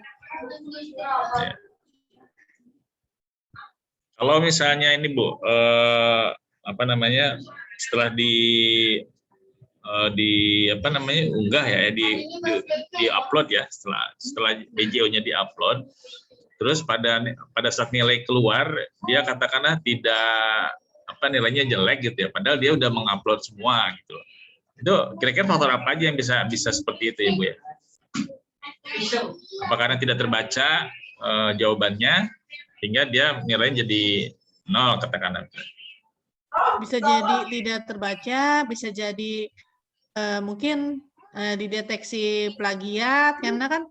Kalau misalnya ini Bu, apa namanya, setelah unggah ya, di upload ya, setelah BJO-nya di upload, terus pada saat nilai keluar dia katakanlah tidak nilainya jelek gitu ya, padahal dia udah mengupload semua gitu. Itu kira-kira faktor apa aja yang bisa seperti itu ya Bu ya? Apa karena tidak terbaca jawabannya hingga dia nilainya jadi 0 katakanlah? Bisa jadi tidak terbaca, bisa jadi mungkin dideteksi plagiat, karena kan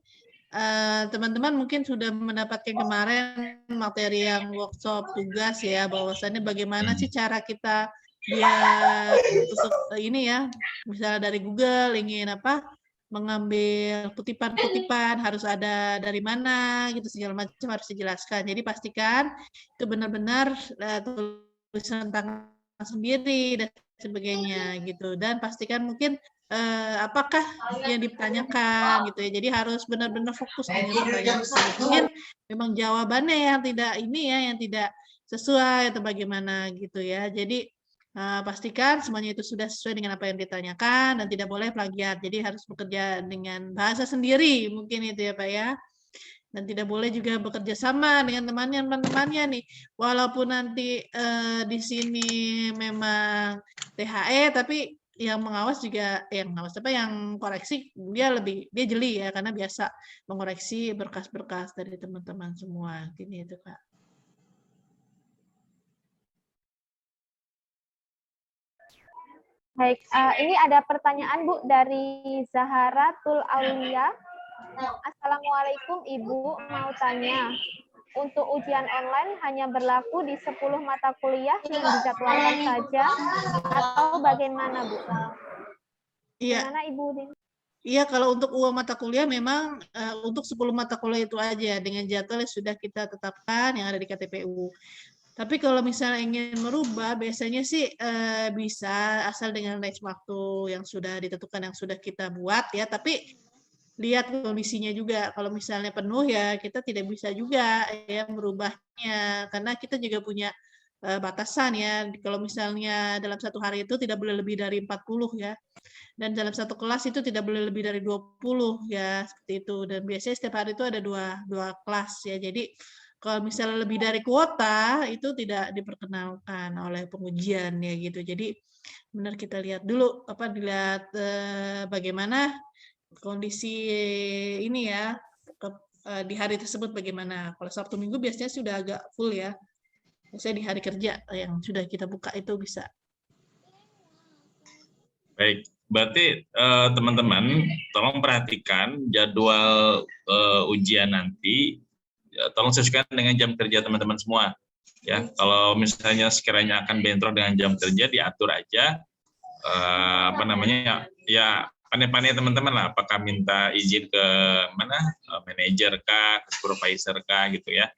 teman-teman mungkin sudah mendapatkan kemarin materi yang workshop tugas ya, bahwasannya bagaimana sih cara kita biar untuk ini ya, misalnya dari Google ingin mengambil kutipan-kutipan harus ada dari mana gitu, segala macam harus dijelaskan. Jadi pastikan itu benar-benar tulisan tangan sendiri dan sebagainya gitu, dan pastikan mungkin apakah yang ditanyakan gitu ya. Jadi harus benar-benar fokus dengan pertanyaan tersebut. Mungkin memang jawabannya yang tidak yang tidak sesuai atau bagaimana gitu ya. Jadi pastikan semuanya itu sudah sesuai dengan apa yang ditanyakan dan tidak boleh plagiat. Jadi harus bekerja dengan bahasa sendiri mungkin itu ya Pak ya. Dan tidak boleh juga bekerja sama dengan teman-temannya nih. Walaupun nanti di sini memang THE, tapi yang mengawas juga yang koreksi dia jeli ya, karena biasa mengoreksi berkas-berkas dari teman-teman semua. Gini itu Kak. Baik, ini ada pertanyaan Bu dari Zahara Tul Aulia. Assalamualaikum Ibu, mau tanya, untuk ujian online hanya berlaku di 10 mata kuliah yang dijadwalkan saja atau bagaimana Bu? Iya. Gimana Ibu? Iya, kalau untuk UA mata kuliah memang untuk 10 mata kuliah itu aja dengan jadwal yang sudah kita tetapkan yang ada di KTPU. Tapi kalau misalnya ingin merubah, biasanya sih bisa asal dengan range waktu yang sudah ditentukan, yang sudah kita buat ya. Tapi lihat kondisinya juga. Kalau misalnya penuh ya kita tidak bisa juga ya merubahnya, karena kita juga punya batasan ya. Kalau misalnya dalam satu hari itu tidak boleh lebih dari 40 ya. Dan dalam satu kelas itu tidak boleh lebih dari 20 ya, seperti itu. Dan biasanya setiap hari itu ada dua kelas ya. Jadi kalau misalnya lebih dari kuota itu tidak diperkenalkan oleh pengujian ya gitu. Jadi benar kita lihat dulu dilihat bagaimana kondisi ini ya di hari tersebut bagaimana. Kalau Sabtu Minggu biasanya sudah agak full ya. Biasanya di hari kerja yang sudah kita buka itu bisa. Baik, berarti teman-teman tolong perhatikan jadwal ujian nanti. Tolong sesuaikan dengan jam kerja teman-teman semua. Ya, kalau misalnya sekiranya akan bentrok dengan jam kerja, diatur aja. Ya pandai-pandai teman-teman lah. Apakah minta izin ke mana, manajer kah, ke supervisor kah, gitu ya.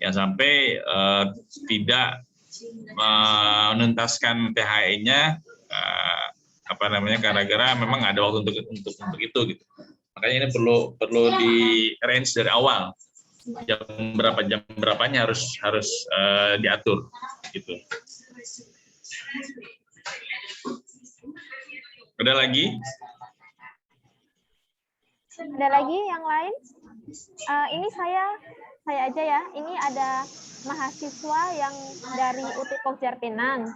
Yang sampai tidak menuntaskan THE-nya. Gara-gara memang ada waktu untuk itu gitu. Makanya ini perlu di range dari awal. Jam berapanya harus diatur gitu. Ada lagi? Ada lagi yang lain? Ini saya aja ya. Ini ada mahasiswa yang dari UT Pokjar Penang.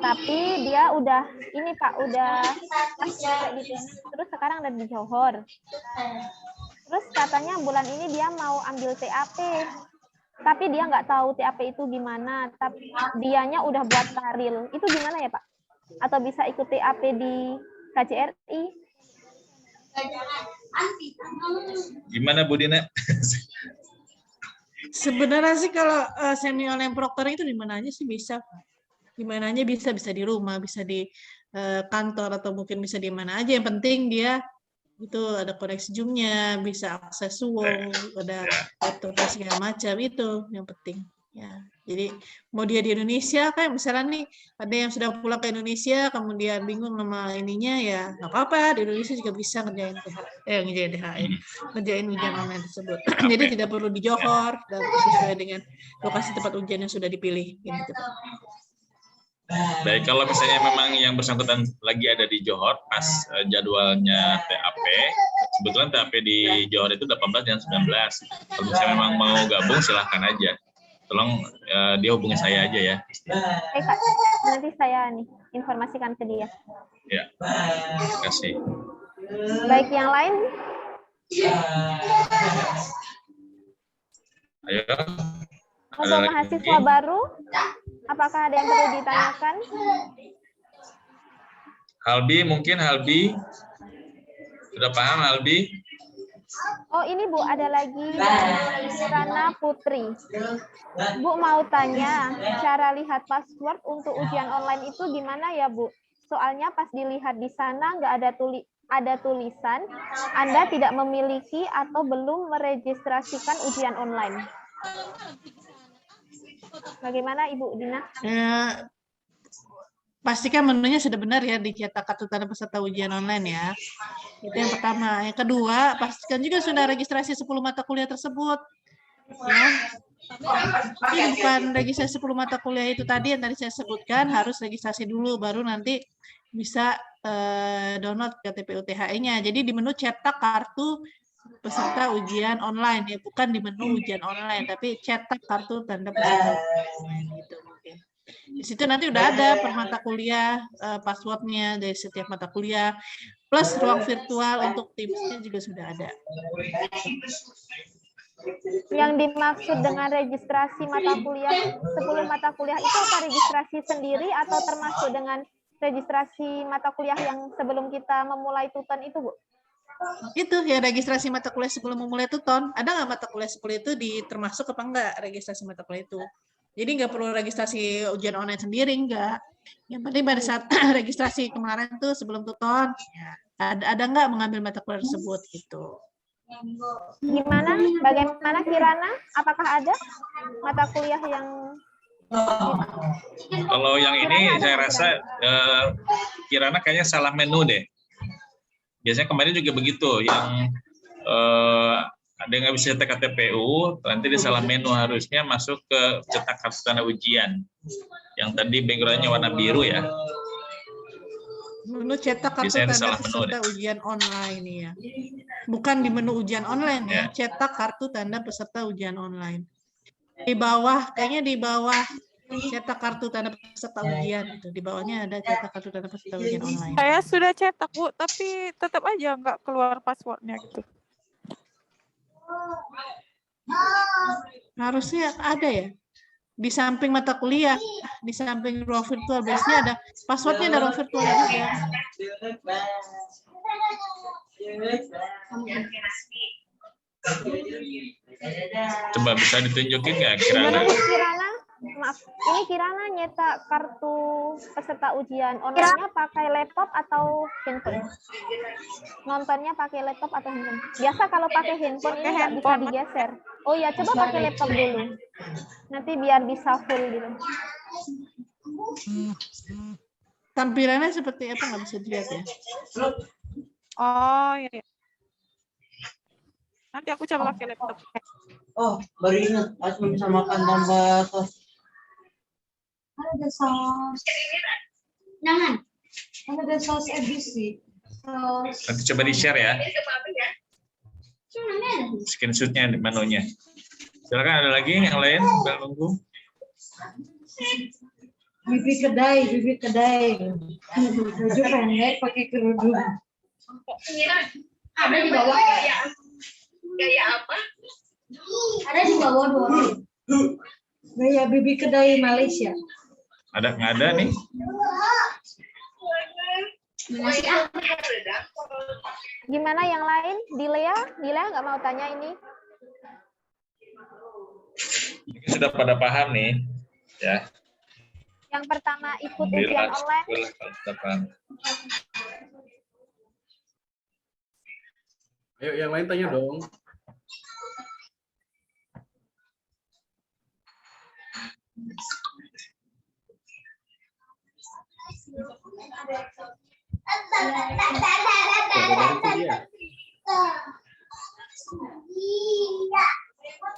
Tapi dia udah ini Pak, udah gitu. Terus sekarang ada di Johor. Terus katanya bulan ini dia mau ambil TAP. Tapi dia nggak tahu TAP itu gimana. Tapi dianya udah buat karil. Itu gimana ya Pak? Atau bisa ikut TAP di KJRI? Gimana Bu Dina? Sebenarnya sih kalau semi online proctor itu di mana aja sih bisa. Di mana aja bisa di rumah, bisa di kantor atau mungkin bisa di mana aja. Yang penting dia itu ada koneksi Zoom-nya, bisa akses Zoom, ada laptop segala macam, itu yang penting. Ya, jadi mau dia di Indonesia kan, misalnya nih ada yang sudah pulang ke Indonesia kemudian bingung nama ininya, ya nggak apa-apa, di Indonesia juga bisa ngerjain ngerjain ujian online tersebut. Jadi tidak perlu di Johor dan sesuai dengan lokasi tempat ujian yang sudah dipilih. Gitu. Baik, kalau misalnya memang yang bersangkutan lagi ada di Johor pas jadwalnya TAP, kebetulan TAP di Johor itu 18 dan 19. Kalau misalnya memang mau gabung silahkan aja. Tolong dia hubungi saya aja ya. Baik Kak, nanti saya nih informasikan ke dia. Ya, terima kasih. Baik, yang lain? Ayo. Untuk mahasiswa baru, apakah ada yang perlu ditanyakan? Halbi, mungkin Halbi. Sudah paham Halbi? Oh ini Bu, ada lagi Kirana Putri. Bu mau tanya, cara lihat password untuk ujian online itu gimana ya Bu? Soalnya pas dilihat di sana nggak ada tulisan, Anda tidak memiliki atau belum meregistrasikan ujian online. Bagaimana Ibu Dina? Pastikan menunya sudah benar ya, dicetak kartu tanda peserta ujian online ya. Itu yang pertama. Yang kedua, pastikan juga sudah registrasi 10 mata kuliah tersebut. Ya. Ini bukan registrasi 10 mata kuliah itu tadi yang tadi saya sebutkan, harus registrasi dulu, baru nanti bisa download KTP UTHE-nya. Jadi di menu cetak kartu peserta ujian online, ya bukan di menu ujian online, tapi cetak kartu tanda peserta online. Gitu. Di situ nanti udah ada per mata kuliah, passwordnya dari setiap mata kuliah, plus ruang virtual untuk Teams-nya juga sudah ada. Yang dimaksud dengan registrasi mata kuliah, 10 mata kuliah itu apa registrasi sendiri atau termasuk dengan registrasi mata kuliah yang sebelum kita memulai tuton itu, Bu? Itu ya, registrasi mata kuliah sebelum memulai tuton. Ada nggak mata kuliah seperti itu termasuk apa enggak registrasi mata kuliah itu? Jadi nggak perlu registrasi ujian online sendiri, enggak. Yang penting pada saat registrasi kemarin tuh sebelum tuton, ya, ada nggak mengambil mata kuliah tersebut gitu. Gimana? Bagaimana Kirana? Apakah ada mata kuliah yang... Kalau yang ini saya rasa Kirana kayaknya salah menu deh. Biasanya kemarin juga begitu, yang ada yang nggak bisa cetak KTPU, nanti di salah menu harusnya masuk ke cetak kartu tanda ujian. Yang tadi background-nya warna biru ya. Menu cetak kartu tanda peserta ujian online ya. Bukan di menu ujian online ya, cetak kartu tanda peserta ujian online. Di bawah, kayaknya di bawah cetak kartu tanda peserta ujian itu. Di bawahnya ada cetak kartu tanda peserta ujian online. Saya sudah cetak Bu, tapi tetap aja nggak keluar passwordnya gitu. Harusnya ada ya. Di samping mata kuliah, di samping ruang virtual, biasanya ada passwordnya, ada ruang virtual juga. Coba bisa ditunjukin nggak Gimana Kirana? Kirana? Maaf, ini Kirana nyetak kartu peserta ujian online-nya pakai laptop atau handphone? Nontonnya pakai laptop atau handphone? Biasa kalau pakai handphone ini nggak bisa digeser. Oh ya, coba pakai laptop dulu. Nanti biar bisa full gitu. Tampilannya seperti apa nggak bisa dilihat ya? Oh iya. Nanti aku coba pakai laptop. Oh, baru ingat harus menyamakan tambah sos. Ada saus. Jangan. Ada saus ABC. Saus. Nanti coba di-share ya. Screenshot-nya di menunya. Silakan, ada lagi yang lain? Sambil nunggu. Bibit kedai. Baju pendek pakai kerudung. Ada di bawah. Gaya apa? Ada di bawah doang. Gaya bibit kedai Malaysia. Ada nggak ada nih? Gimana yang lain? Dilea nggak mau tanya ini? Ini sudah pada paham nih, ya. Yang pertama ikut ujian online. Ayo yang lain tanya dong.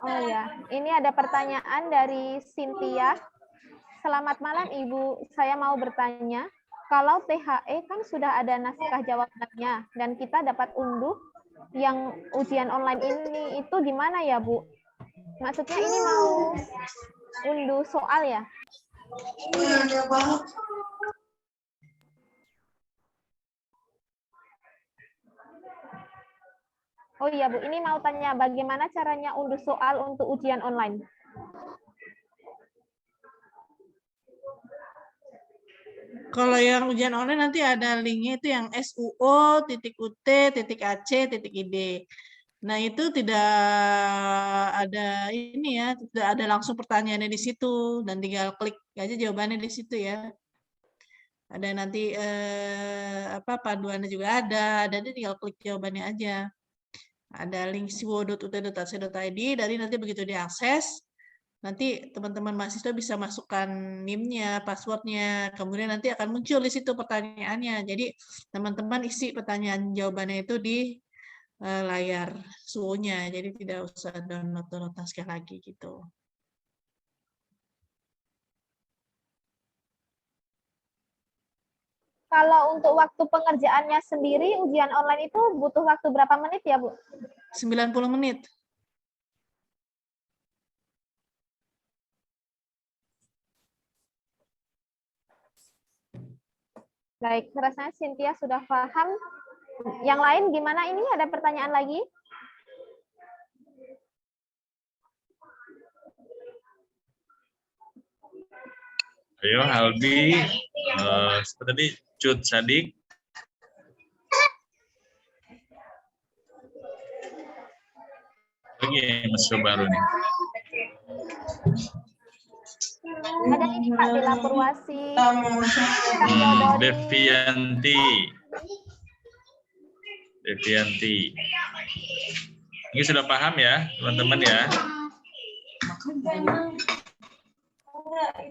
Oh ya, ini ada pertanyaan dari Cynthia. Selamat malam Ibu, saya mau bertanya, kalau THE kan sudah ada naskah jawabannya dan kita dapat unduh, yang ujian online ini itu gimana ya Bu? Maksudnya ini mau unduh soal ya? Oh iya Bu, ini mau tanya bagaimana caranya unduh soal untuk ujian online? Kalau yang ujian online nanti ada linknya itu yang SUO.UT.AC.ID. Nah itu tidak ada ini ya, tidak ada langsung pertanyaannya di situ dan tinggal klik aja jawabannya di situ ya. Ada nanti panduannya juga ada tinggal klik jawabannya aja. Ada link suo.ut.ac.id, dari nanti begitu diakses, nanti teman-teman mahasiswa bisa masukkan NIM-nya, password-nya, kemudian nanti akan muncul di situ pertanyaannya. Jadi teman-teman isi pertanyaan jawabannya itu di layar suo-nya, jadi tidak usah download naskah lagi gitu. Kalau untuk waktu pengerjaannya sendiri, ujian online itu butuh waktu berapa menit ya, Bu? 90 menit. Baik, rasanya Cynthia sudah paham. Yang lain gimana ini? Ada pertanyaan lagi? Ayo Albi, seperti tadi Cut Sadik. Lagi masuk baru nih. Ada ini Kak Bella Purwasi. Devianti. Ini sudah paham ya, teman-teman ya?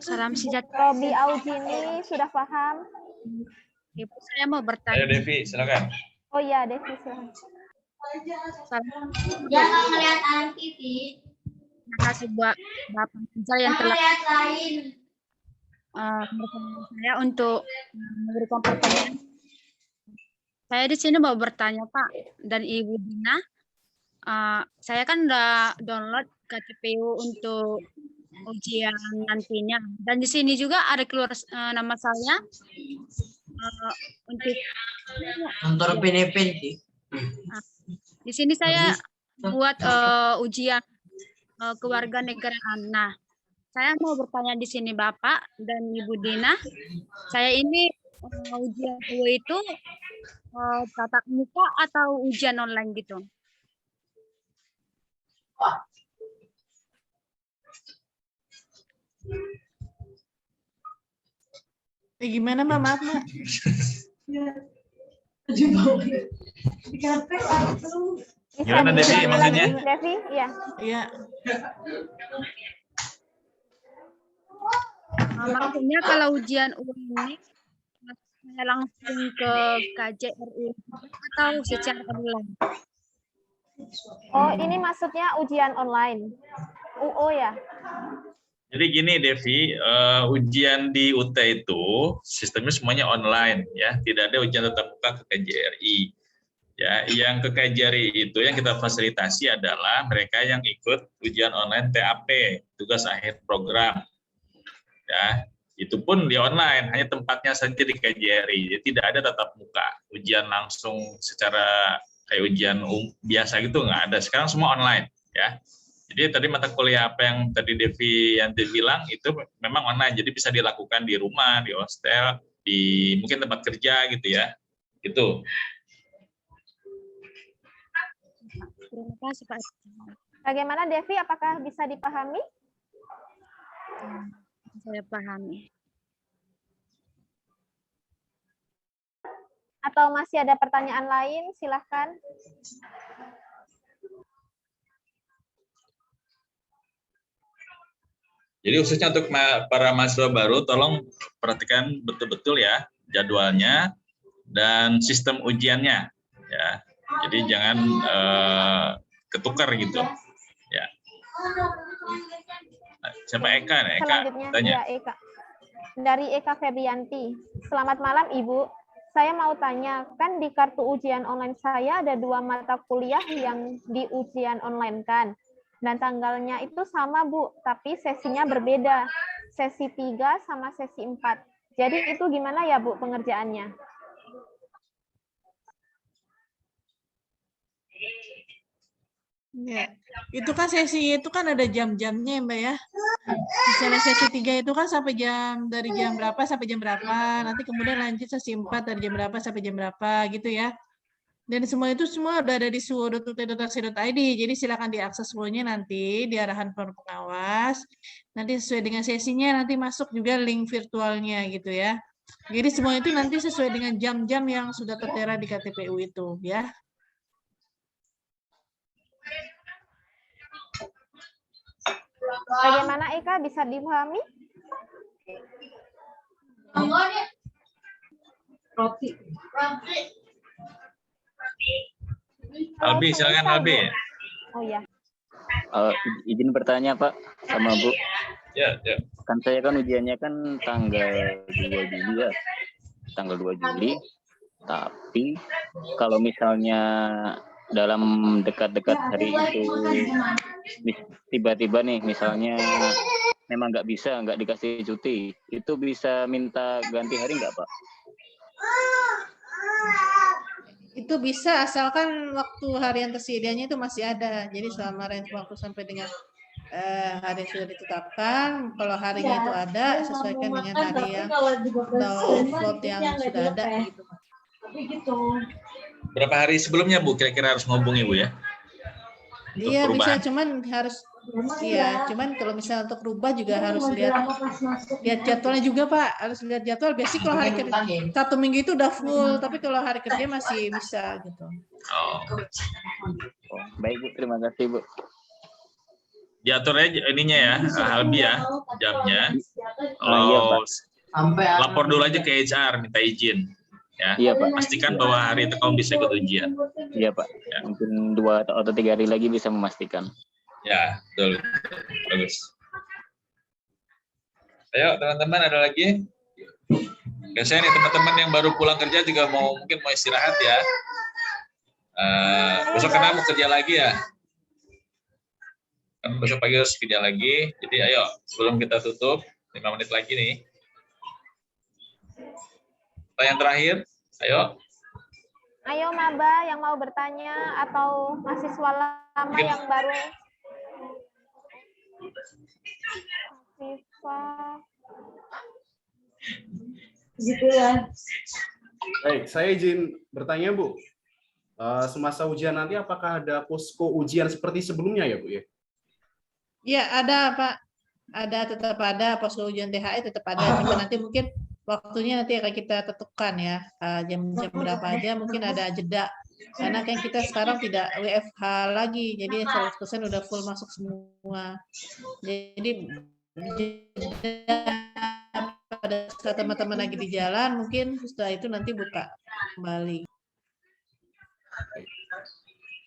Salam sejahtera. Robi Aujini sudah paham. Ibu, saya mau Ayo bertanya. Devi, silakan. Oh iya, Devi silakan. Jangan ngeliat TV. Terima kasih buat Bapak Rizal yang telah bersama saya untuk memberikan pertanyaan. Saya di sini mau bertanya Pak dan Ibu Dina. Saya kan udah download KTPU untuk ujian nantinya, dan di sini juga ada keluar nama saya Kantor PNPN sih. di sini saya buat ujian kewarganegaraan. Nah, saya mau bertanya di sini Bapak dan Ibu Dina, saya ini ujian itu tatap muka atau ujian online gitu? Gimana Mbak? Maaf Mbak. Gimana Devi maksudnya? Devi, iya. Iya. Maksudnya kalau ujian ini saya langsung ke KJRI atau secara online? Oh, ini maksudnya ujian online. UO ya? Jadi gini Devi, ujian di UT itu sistemnya semuanya online ya, tidak ada ujian tatap muka ke KJRI. Ya, yang ke KJRI itu yang kita fasilitasi adalah mereka yang ikut ujian online TAP, tugas akhir program. Ya, itu pun di online, hanya tempatnya saja di KJRI. Jadi tidak ada tatap muka, ujian langsung secara kayak ujian biasa gitu nggak ada. Sekarang semua online ya. Jadi tadi mata kuliah apa yang tadi Devi Yanti bilang itu memang online, jadi bisa dilakukan di rumah, di hostel, di mungkin tempat kerja gitu ya. Itu. Terima kasih Pak. Bagaimana Devi, apakah bisa dipahami? Saya pahami. Atau masih ada pertanyaan lain? Silahkan. Jadi khususnya untuk para mahasiswa baru, tolong perhatikan betul-betul ya jadwalnya dan sistem ujiannya. Ya, jadi jangan ketukar gitu. Ya. Siapa Eka? Eka, Selanjutnya, tanya. ya Eka. Dari Eka Febrianti. Selamat malam Ibu. Saya mau tanya, kan di kartu ujian online saya ada 2 mata kuliah yang di ujian online kan. Dan tanggalnya itu sama Bu, tapi sesinya berbeda. Sesi 3 sama sesi 4. Jadi itu gimana ya Bu pengerjaannya? Ya, itu kan sesi itu kan ada jam-jamnya ya Mbak ya. Misalnya sesi 3 itu kan dari jam berapa sampai jam berapa. Nanti kemudian lanjut sesi 4 dari jam berapa sampai jam berapa gitu ya. Dan semua itu semua udah ada di suwo.ut.ac.id. Jadi silakan diakses semuanya nanti di arahan pengawas. Nanti sesuai dengan sesinya nanti masuk juga link virtualnya gitu ya. Jadi semua itu nanti sesuai dengan jam-jam yang sudah tertera di KTPU itu ya. Bagaimana Eka, bisa dipahami? Roti. Albi, silakan Albi. Oh ya. Izin bertanya Pak sama Bu. Ya, ya. Kan saya kan ujiannya kan tanggal 2 Juli ya. Tanggal 2 Juli. Tapi kalau misalnya dalam dekat-dekat hari itu tiba-tiba nih misalnya memang nggak dikasih cuti, itu bisa minta ganti hari nggak Pak? Itu bisa asalkan waktu harian tersedianya itu masih ada. Jadi selama range waktu sampai dengan hari yang sudah ditetapkan, kalau harinya itu ada, sesuaikan dengan hari yang atau slot yang sudah ada gitu. Tapi gitu. Berapa hari sebelumnya Bu kira-kira harus menghubungi Bu ya? Iya bisa, cuman harus cuman kalau misalnya untuk rubah juga harus lihat jadwalnya juga Pak, harus lihat jadwal. Biasanya kalau hari kerja 1 minggu itu udah full, tapi kalau hari kerja masih bisa gitu. Oh. Baik Bu, terima kasih Bu. Diatur aja ininya ya, Albi ya, jamnya. Iya, Pak. Lapor dulu aja ke HR, minta izin. Ya, Iya, Pak. pastikan bahwa hari itu kamu bisa ikut ujian. Iya Pak, Ya. mungkin 2 atau 3 hari lagi bisa memastikan. Ya, betul. Bagus. Ayo teman-teman, ada lagi? Biasanya nih teman-teman yang baru pulang kerja juga mungkin mau istirahat ya. Besok karena mau kerja lagi ya. Kan besok pagi harus kerja lagi. Jadi ayo, sebelum kita tutup, 5 menit lagi nih. Pertanyaan terakhir, ayo. Ayo Maba yang mau bertanya atau mahasiswa lama yang baru. Mahasiswa. Gitu ya. Baik, saya izin bertanya Bu. Semasa ujian nanti apakah ada posko ujian seperti sebelumnya ya Bu ya? Iya ada Pak, tetap ada posko ujian THE tetap ada. Cuma nanti mungkin waktunya nanti akan kita tentukan ya, jam-jam berapa aja, mungkin ada jeda. Karena kan kita sekarang tidak WFH lagi, jadi 100% udah full masuk semua. Jadi pada saat teman-teman lagi di jalan, mungkin setelah itu nanti buka kembali.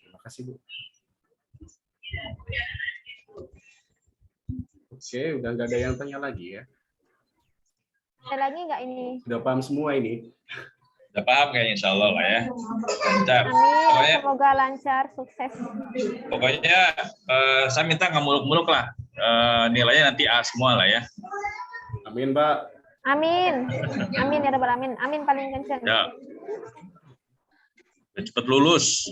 Terima Makasih, Bu. Oke, udah nggak ada yang tanya lagi ya. Ada lagi nggak ini? Udah paham semua ini. Udah paham kayaknya, insya Allah lah ya. Lancar. Amin. Semoga lancar, sukses. Pokoknya saya minta nggak muluk-muluk lah. Nilainya nanti A semua lah ya. Amin, Mbak. Amin. Amin ya rabbal alamin. Amin paling kencang. Ya. Biar cepat lulus.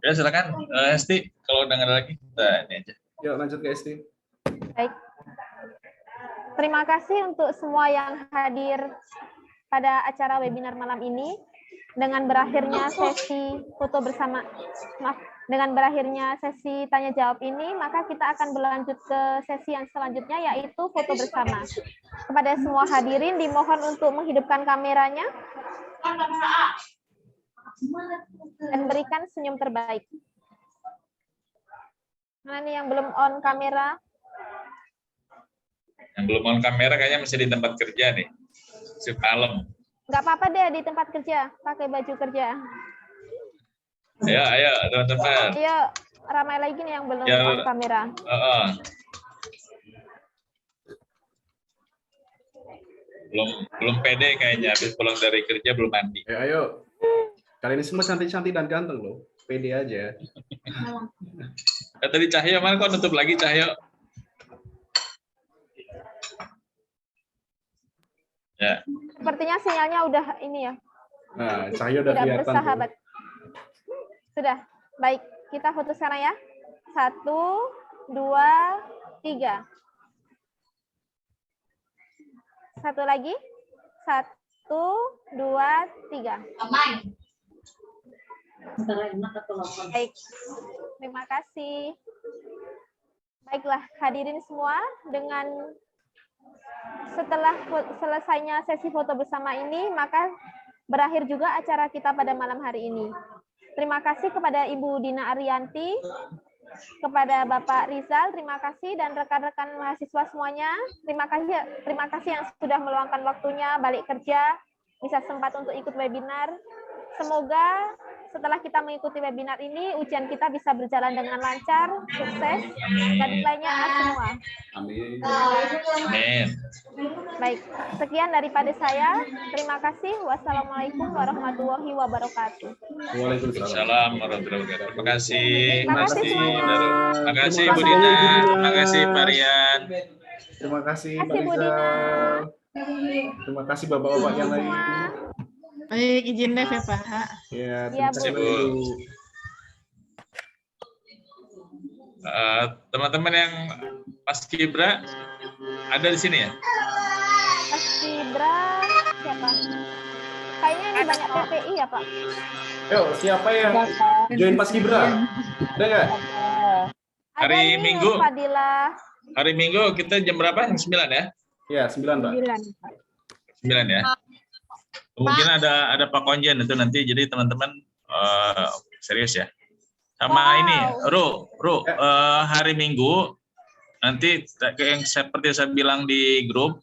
Ya silakan, Esti. Kalau udah nggak ada lagi, kita ini aja. Yuk lanjut ke Esti. Baik. Terima kasih untuk semua yang hadir pada acara webinar malam ini. Dengan berakhirnya sesi foto bersama, dengan berakhirnya sesi tanya jawab ini, maka kita akan berlanjut ke sesi yang selanjutnya, yaitu foto bersama. Kepada semua hadirin dimohon untuk menghidupkan kameranya dan berikan senyum terbaik. Mana nih yang belum on kamera? Yang belum on kamera kayaknya masih di tempat kerja nih. Shift malam. Nggak apa-apa deh di tempat kerja, pakai baju kerja. Ayo teman-teman. Ayo, ramai lagi nih yang belum Ya, on kamera. Belum pede kayaknya, habis pulang dari kerja belum mandi. Ayo. Kali ini semua cantik-cantik dan ganteng loh. Pede aja. Tadi Cahyo mana kok nutup lagi Cahyo? Ya. Sepertinya sinyalnya udah ini ya. Nah, Cahyo udah Tidak kelihatan. bersahabat. Sudah. Baik, kita foto sekarang ya. 1, 2, 3. Satu lagi. 1, 2, 3. Baik. Terima kasih. Baiklah, hadirin semua, dengan setelah selesainya sesi foto bersama ini, maka berakhir juga acara kita pada malam hari ini. Terima kasih kepada Ibu Dina Ariyanti, kepada Bapak Rizal, terima kasih, dan rekan-rekan mahasiswa semuanya. Terima kasih yang sudah meluangkan waktunya balik kerja, bisa sempat untuk ikut webinar. Semoga setelah kita mengikuti webinar ini, ujian kita bisa berjalan dengan lancar, sukses, dan nilainya A semua. Amin. Amin. Baik, sekian daripada saya. Terima kasih. Wassalamualaikum warahmatullahi wabarakatuh. Waalaikumsalam warahmatullahi wabarakatuh. Terima kasih. Terima kasih semuanya. Terima kasih Bu Dina. Terima kasih Pak Rian. Terima kasih Mbak Bu Dina. Rizal. Terima kasih Bapak-bapak yang lain. Baik, izin live ya Pak. Ya, Iya, terima kasih Bu. Bu. Teman-teman yang Paskibra ada di sini ya? Paskibra siapa? Kayaknya ini banyak PPI ya Pak. Yuk, siapa yang join Paskibra? Ada nggak? Hari Ada ini, Minggu. Fadilah. Hari Minggu kita jam berapa? Jam 9 ya? Ya, 9 Mbak. 9 ya. Mungkin ada Pak Konjen itu nanti, jadi teman-teman serius ya. Sama ini, Ru, hari Minggu nanti yang seperti saya bilang di grup,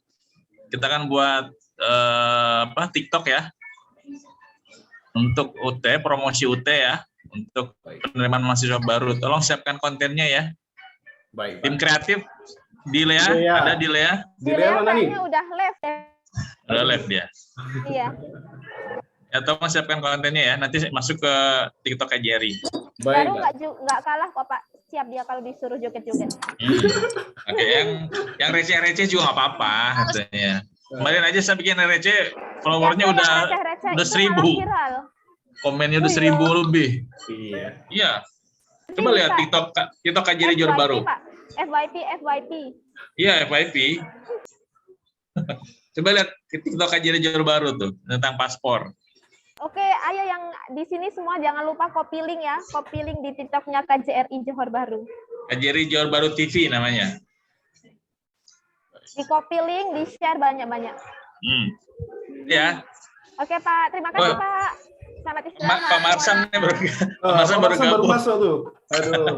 kita kan buat TikTok ya, untuk UT, promosi UT ya, untuk penerimaan mahasiswa baru. Tolong siapkan kontennya ya. Baik. Tim kreatif, Dilea, ada Dilea? Dilea mana nih? Kayaknya udah live ya. Udah live dia. Iya. Ya, tolong siapkan kontennya ya. Nanti masuk ke TikTok Jerry. Baru nggak kalah kok Pak. Siap dia kalau disuruh joget-joget. Oke, yang receh-receh juga nggak apa-apa katanya. Kemarin aja saya bikin receh, followernya udah 1.000. Komennya udah 1.000 lebih. Iya. Iya. Coba lihat TikTok Jerry Johor Baru. FYP. Iya, FYP. Coba lihat TikTok Jerry Johor Baru tuh tentang paspor. Oke, ayo yang di sini semua jangan lupa copy link ya. Copy link di TikToknya KJRI Johor Baru. KJRI Johor Baru TV namanya. Di copy link, di share banyak-banyak. Ya. Oke Pak, terima kasih Pak. Selamat istirahat. Pak Marsam baru baru masuk tuh. Aduh.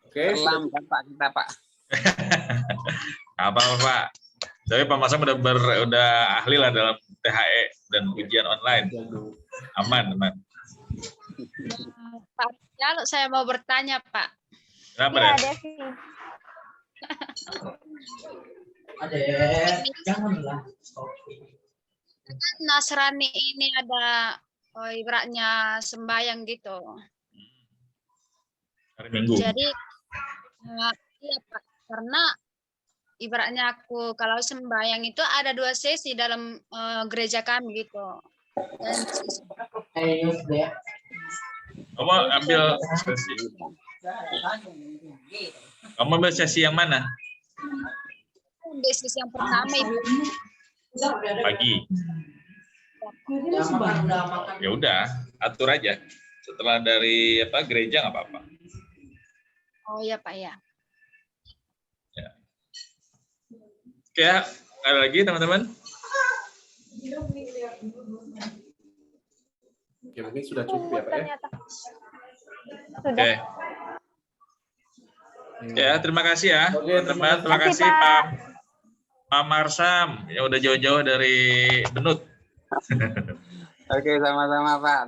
Oke. Lambat Pak kita Pak. Apa Pak? Tapi Pak Masam udah ahli lah dalam THE dan ujian online. Aman. Pak, kalau saya mau bertanya, Pak. Kenapa Iya, ya? Devi. Adek, janganlah. Kan Nasrani ini ada ibaratnya sembahyang gitu. Hari Minggu. Jadi iya Pak, karena ibaratnya aku kalau sembahyang itu ada 2 sesi dalam gereja kami gitu. Dan Kamu ambil sesi. Kamu ambil sesi yang mana? sesi yang pertama Ibu. Pagi. Ya udah, atur aja. Setelah dari gereja nggak apa-apa. Oh iya Pak ya. Oke, ada lagi teman-teman? Oke, mungkin sudah cukup ya Pak ya. Ternyata. Oke. Ya, terima kasih ya teman-teman. Terima kasih Pak Marsam yang udah jauh-jauh dari Benut. Oke, sama-sama Pak.